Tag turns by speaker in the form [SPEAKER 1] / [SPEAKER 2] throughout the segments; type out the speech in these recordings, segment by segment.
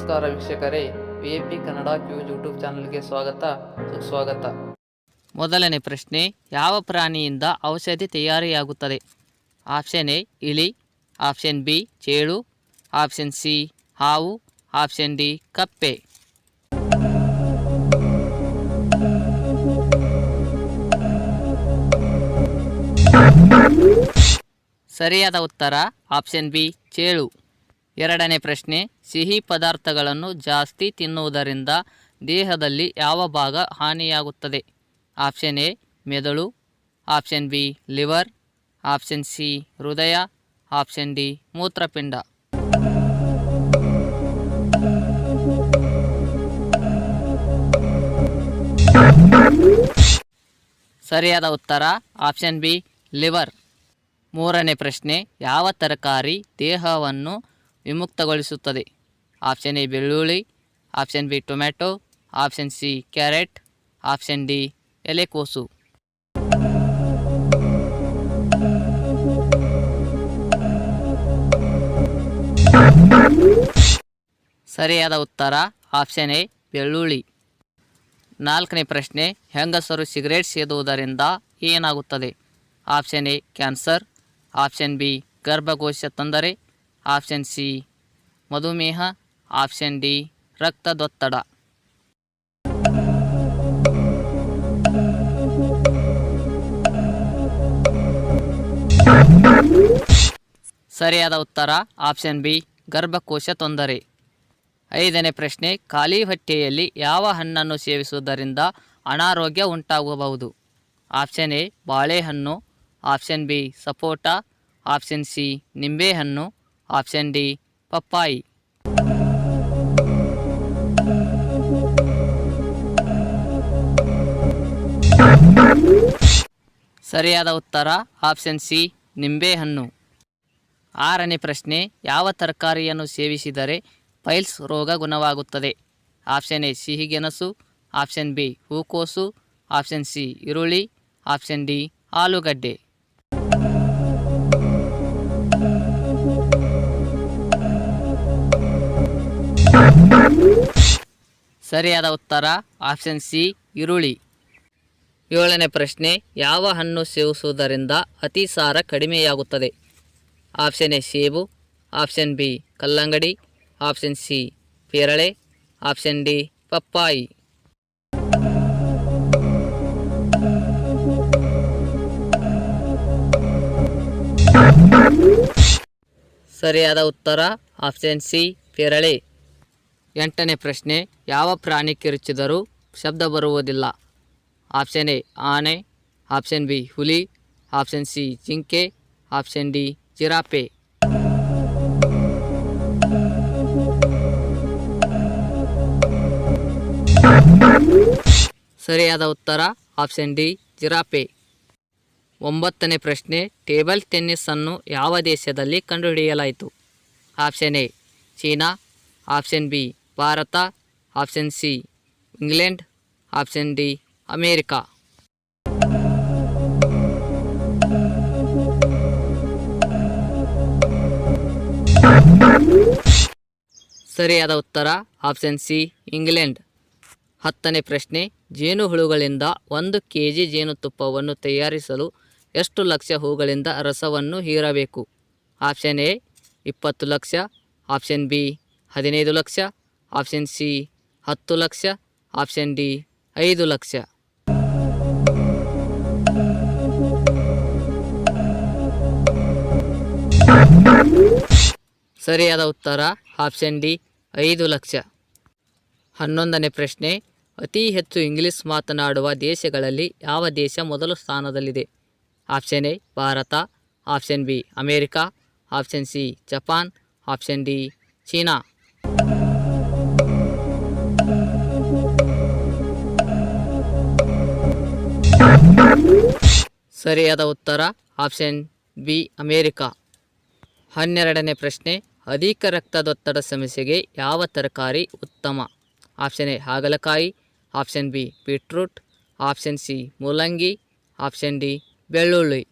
[SPEAKER 1] ನಮಸ್ಕಾರ ವೀಕ್ಷಕರೇ, ವಿಎಪಿ ಕನ್ನಡ ಕ್ಯೂಜ್ ಯೂಟ್ಯೂಬ್ ಚಾನಲ್ಗೆ ಸುಸ್ವಾಗತ.
[SPEAKER 2] ಮೊದಲನೇ ಪ್ರಶ್ನೆ, ಯಾವ ಪ್ರಾಣಿಯಿಂದ ಔಷಧಿ ತಯಾರಿಯಾಗುತ್ತದೆ? ಆಪ್ಷನ್ ಎ ಇಲಿ, ಆಪ್ಷನ್ ಬಿ ಚೇಳು, ಆಪ್ಷನ್ ಸಿ ಹಾವು, ಆಪ್ಷನ್ ಡಿ ಕಪ್ಪೆ. ಸರಿಯಾದ ಉತ್ತರ ಆಪ್ಷನ್ ಬಿ ಚೇಳು. ಎರಡನೇ ಪ್ರಶ್ನೆ, ಸಿಹಿ ಪದಾರ್ಥಗಳನ್ನು ಜಾಸ್ತಿ ತಿನ್ನುವುದರಿಂದ ದೇಹದಲ್ಲಿ ಯಾವ ಭಾಗ ಹಾನಿಯಾಗುತ್ತದೆ? ಆಪ್ಷನ್ ಎ ಮೆದುಳು, option B liver, option C ಹೃದಯ, ಆಪ್ಷನ್ ಡಿ ಮೂತ್ರಪಿಂಡ. ಸರಿಯಾದ ಉತ್ತರ ಆಪ್ಷನ್ ಬಿ ಲಿವರ್. ಮೂರನೇ ಪ್ರಶ್ನೆ, ಯಾವ ತರಕಾರಿ ದೇಹವನ್ನು ವಿಮುಕ್ತಗೊಳಿಸುತ್ತದೆ? ಆಪ್ಷನ್ ಎ ಬೆಳ್ಳುಳ್ಳಿ, option B tomato, option C carrot, option D ಎಲೆಕೋಸು. ಸರಿಯಾದ ಉತ್ತರ ಆಪ್ಷನ್ ಎ ಬೆಳ್ಳುಳ್ಳಿ. ನಾಲ್ಕನೇ ಪ್ರಶ್ನೆ, ಹೆಂಗಸರು ಸಿಗರೇಟ್ ಸೇದುವುದರಿಂದ ಏನಾಗುತ್ತದೆ? Option A cancer, option B ಗರ್ಭಕೋಶ ತೊಂದರೆ, ಆಪ್ಷನ್ ಸಿ ಮಧುಮೇಹ, ಆಪ್ಷನ್ ಡಿ ರಕ್ತದೊತ್ತಡ. ಸರಿಯಾದ ಉತ್ತರ ಆಪ್ಷನ್ ಬಿ ಗರ್ಭಕೋಶ ತೊಂದರೆ. ಐದನೇ ಪ್ರಶ್ನೆ, ಖಾಲಿ ಹೊಟ್ಟೆಯಲ್ಲಿ ಯಾವ ಹಣ್ಣನ್ನು ಸೇವಿಸುವುದರಿಂದ ಅನಾರೋಗ್ಯ ಉಂಟಾಗಬಹುದು? ಆಪ್ಷನ್ ಎ ಬಾಳೆಹಣ್ಣು, ಆಪ್ಷನ್ ಬಿ ಸಪೋಟ, ಆಪ್ಷನ್ ಸಿ ನಿಂಬೆಹಣ್ಣು, ಆಪ್ಷನ್ ಡಿ ಪಪ್ಪಾಯಿ. ಸರಿಯಾದ ಉತ್ತರ ಆಪ್ಷನ್ ಸಿ ನಿಂಬೆಹಣ್ಣು. ಆರನೇ ಪ್ರಶ್ನೆ, ಯಾವ ತರಕಾರಿಯನ್ನು ಸೇವಿಸಿದರೆ ಪೈಲ್ಸ್ ರೋಗ ಗುಣವಾಗುತ್ತದೆ? ಆಪ್ಷನ್ ಎ ಸಿಹಿಗೆಣಸು, ಆಪ್ಷನ್ ಬಿ ಹೂಕೋಸು, ಆಪ್ಷನ್ ಸಿ ಈರುಳ್ಳಿ, ಆಪ್ಷನ್ ಡಿ ಆಲೂಗಡ್ಡೆ. ಸರಿಯಾದ ಉತ್ತರ ಆಪ್ಷನ್ ಸಿ ಈರುಳ್ಳಿ. ಏಳನೇ ಪ್ರಶ್ನೆ, ಯಾವ ಹಣ್ಣು ಸೇವಿಸುವುದರಿಂದ ಅತಿಸಾರ ಕಡಿಮೆಯಾಗುತ್ತದೆ? ಆಪ್ಷನ್ ಎ ಸೇಬು, ಆಪ್ಷನ್ ಬಿ ಕಲ್ಲಂಗಡಿ, ಆಪ್ಷನ್ ಸಿ ಪೇರಳೆ, ಆಪ್ಷನ್ ಡಿ ಪಪ್ಪಾಯಿ. ಸರಿಯಾದ ಉತ್ತರ ಆಪ್ಷನ್ ಸಿ ಪೇರಳೆ. ಎಂಟನೇ ಪ್ರಶ್ನೆ, ಯಾವ ಪ್ರಾಣಿ ಕಿರುಚಿದರೂ ಶಬ್ದ ಬರುವುದಿಲ್ಲ? ಆಪ್ಷನ್ ಎ ಆನೆ, ಆಪ್ಷನ್ ಬಿ ಹುಲಿ, ಆಪ್ಷನ್ ಸಿ ಜಿಂಕೆ, ಆಪ್ಷನ್ ಡಿ ಜಿರಾಫೆ. ಸರಿಯಾದ ಉತ್ತರ ಆಪ್ಷನ್ ಡಿ ಜಿರಾಫೆ. ಒಂಬತ್ತನೇ ಪ್ರಶ್ನೆ, ಟೇಬಲ್ ಟೆನ್ನಿಸ್ ಅನ್ನು ಯಾವ ದೇಶದಲ್ಲಿ ಕಂಡುಹಿಡಿಯಲಾಯಿತು? Option A China, option B Bharat, option C England, option D America. ಸರಿಯಾದ ಉತ್ತರ ಆಪ್ಷನ್ ಸಿ ಇಂಗ್ಲೆಂಡ್. ಹತ್ತನೇ ಪ್ರಶ್ನೆ, ಜೇನುಹುಳುಗಳಿಂದ 1 kg ಜೇನುತುಪ್ಪವನ್ನು ತಯಾರಿಸಲು ಎಷ್ಟು ಲಕ್ಷ ಹೂಗಳಿಂದ ರಸವನ್ನು ಹೀರಬೇಕು? Option A 20 lakh, option B 15 lakh, option C 10 lakh, option D 5 lakh. ಸರಿಯಾದ ಉತ್ತರ ಆಪ್ಷನ್ ಡಿ 5 ಲಕ್ಷ. 11ನೇ ಪ್ರಶ್ನೆ, ಅತಿ ಹೆಚ್ಚು ಇಂಗ್ಲಿಷ್ ಮಾತನಾಡುವ ದೇಶಗಳಲ್ಲಿ ಯಾವ ದೇಶ ಮೊದಲ ಸ್ಥಾನದಲ್ಲಿದೆ? Option A Bharat, option B America, option C Japan, option D China. ಸರಿಯಾದ ಉತ್ತರ ಆಪ್ಷನ್ ಬಿ ಅಮೇರಿಕಾ. 12ನೇ ಪ್ರಶ್ನೆ, ಅಧಿಕ ರಕ್ತದೊತ್ತಡ ಸಮಸ್ಯೆಗೆ ಯಾವ ತರಕಾರಿ ಉತ್ತಮ? ಆಪ್ಷನ್ ಎ ಹಾಗಲಕಾಯಿ, option B beetroot, option C ಮೂಲಂಗಿ, ಆಪ್ಷನ್ ಡಿ ಬೆಳ್ಳುಳ್ಳಿ.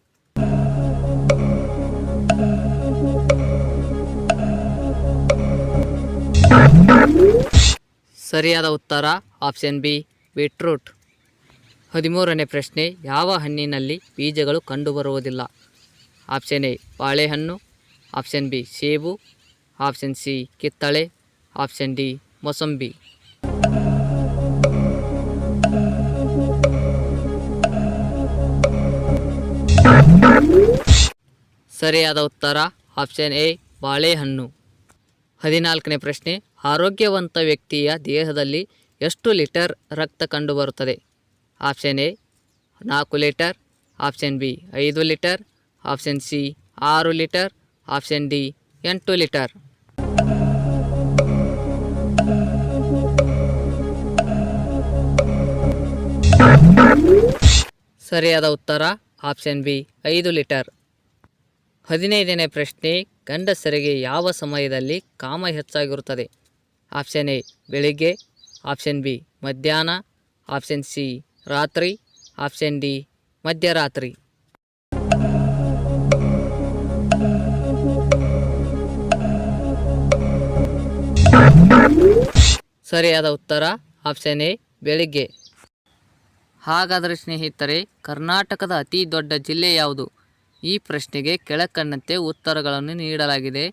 [SPEAKER 2] ಸರಿಯಾದ ಉತ್ತರ ಆಪ್ಷನ್ ಬಿ ಬೀಟ್ರೂಟ್. 13ನೇ ಪ್ರಶ್ನೆ, ಯಾವ ಹಣ್ಣಿನಲ್ಲಿ ಬೀಜಗಳು ಕಂಡುಬರುವುದಿಲ್ಲ? ಆಪ್ಷನ್ ಎ ಬಾಳೆಹಣ್ಣು, ಆಪ್ಷನ್ ಬಿ ಸೇಬು, ಆಪ್ಷನ್ ಸಿ ಕಿತ್ತಳೆ, ಆಪ್ಷನ್ ಡಿ ಮೊಸಂಬಿ. ಸರಿಯಾದ ಉತ್ತರ ಆಪ್ಷನ್ ಎ ಬಾಳೆಹಣ್ಣು. 14ನೇ ಪ್ರಶ್ನೆ, ಆರೋಗ್ಯವಂತ ವ್ಯಕ್ತಿಯ ದೇಹದಲ್ಲಿ ಎಷ್ಟು ಲೀಟರ್ ರಕ್ತ ಕಂಡುಬರುತ್ತದೆ? Option A 4 litre, option B 5 litre, option C 6 litre, option D 8 litre. ಸರಿಯಾದ ಉತ್ತರ ಆಪ್ಷನ್ ಬಿ 5 ಲೀಟರ್. 15ನೇ ಪ್ರಶ್ನೆ, ಗಂಡಸರಿಗೆ ಯಾವ ಸಮಯದಲ್ಲಿ ಕಾಮ ಹೆಚ್ಚಾಗಿರುತ್ತದೆ? ಆಪ್ಷನ್ ಎ ಬೆಳಿಗ್ಗೆ, ಆಪ್ಷನ್ ಬಿ ಮಧ್ಯಾಹ್ನ, ಆಪ್ಷನ್ ಸಿ ರಾತ್ರಿ, ಆಪ್ಷನ್ ಡಿ ಮಧ್ಯರಾತ್ರಿ. ಸರಿಯಾದ ಉತ್ತರ ಆಪ್ಷನ್ ಎ ಬೆಳಿಗ್ಗೆ. ಹಾಗಾದರೆ ಸ್ನೇಹಿತರೆ, ಕರ್ನಾಟಕದ ಅತಿ ದೊಡ್ಡ ಜಿಲ್ಲೆ ಯಾವುದು? ಈ ಪ್ರಶ್ನೆಗೆ ಕೆಳಕಂಡಂತೆ ಉತ್ತರಗಳನ್ನು ನೀಡಲಾಗಿದೆ.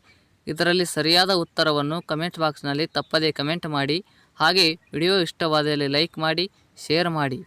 [SPEAKER 2] ಇದರಲ್ಲಿ ಸರಿಯಾದ ಉತ್ತರವನ್ನು ಕಮೆಂಟ್ ಬಾಕ್ಸ್ನಲ್ಲಿ ತಪ್ಪದೇ ಕಮೆಂಟ್ ಮಾಡಿ. ಹಾಗೆ ವಿಡಿಯೋ ಇಷ್ಟವಾದಲ್ಲಿ ಲೈಕ್ ಮಾಡಿ, ಶೇರ್ ಮಾಡಿ.